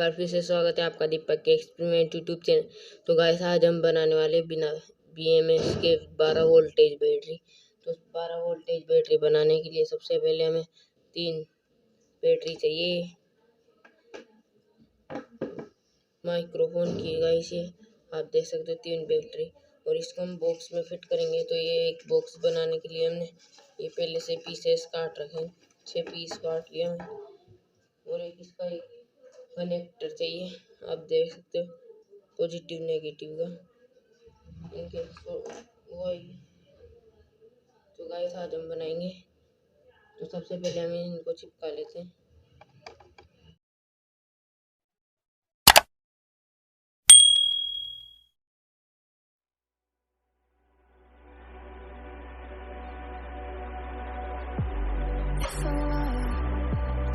बार फिर से स्वागत है आपका दीपक के एक्सपेरिमेंट यूट्यूब चैनल। तो गाइस आज हम बनाने वाले बिना BMS के 12 वोल्टेज बैटरी। तो 12 वोल्टेज बैटरी बनाने के लिए सबसे पहले हमें 3 बैटरी चाहिए। माइक्रोफोन की गाइस ये आप देख सकते हो 3 बैटरी, और इसको हम बॉक्स में फिट करेंगे। तो ये एक बॉक्स बनाने के लिए हमने ये पहले से पीसेस काट रखे, 6 पीस काट लिया हमने। और एक इसका एक कनेक्टर चाहिए, आप देख सकते हो पॉजिटिव नेगेटिव का इनके वही। तो गाइस आज हम बनाएंगे। तो सबसे पहले हम इनको चिपका लेते हैं।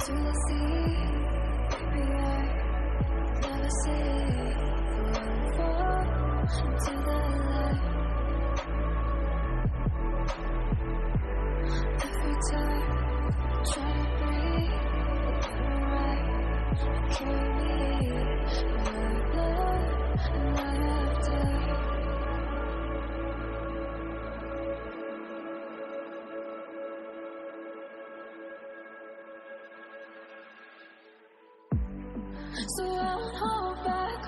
To the sea, we are never safe. Fall into the light. Every time I try to breathe, right, carry me in my blood, and I have died. So I'll hold back,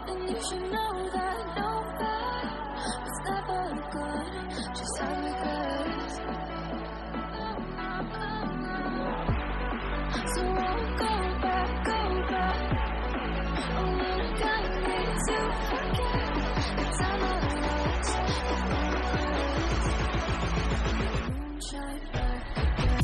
and you should know that no fight was never good, just how it goes. So I'll go back, oh when I got me to forget the time I lost, moonshine back again.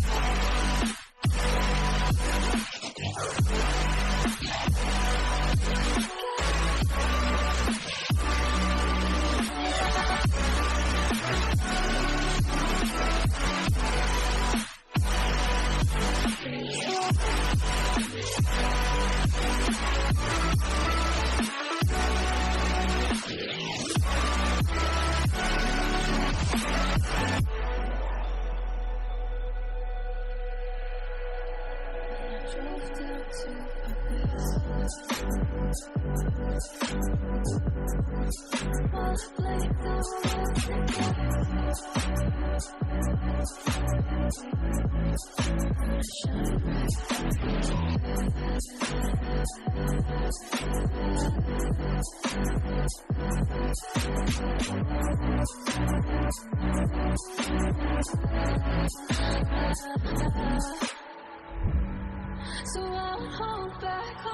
So I'll hold back,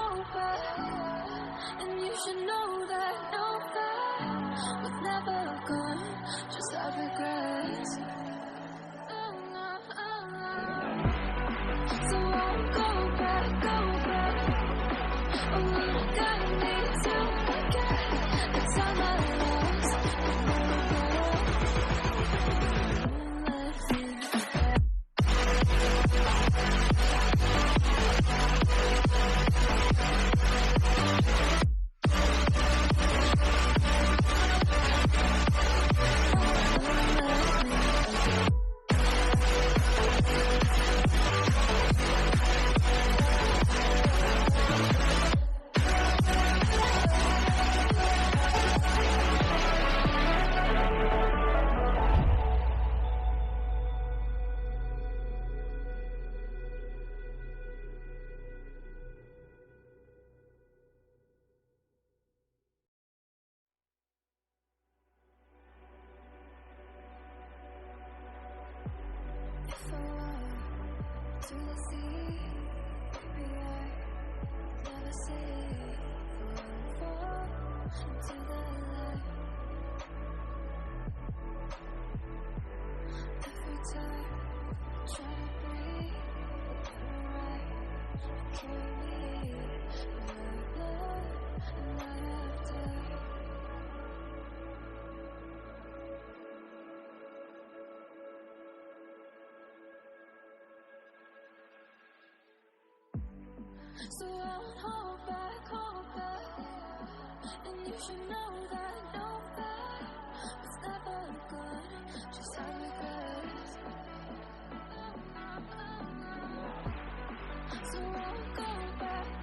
and you should know that no fight was never good, just have regrets. So I'll go back, oh when I got me to forget the time I lost, let me forget. To the sea, we are never safe. Fall into the light. Every time I try to breathe, right, carry me in my blood, and I have died. So I'll hold back, and you should know that no fight was never good, just how it goes. So I'll go back,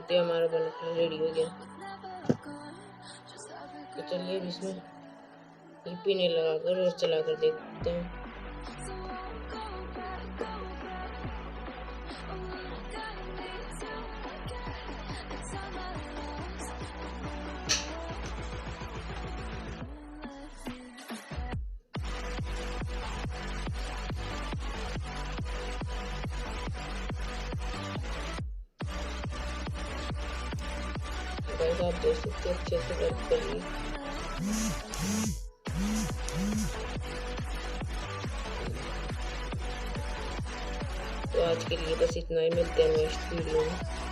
तो हमारा बना ready हो गया। तो चलिए अब इसमें ये पिने लगाकर और चलाकर देखते हैं। गाइस आप देख सकते हैं अच्छे से वर्क कर रही है। तो आज के लिए बस इतना ही, मिलते हैं नेक्स्ट वीडियो में।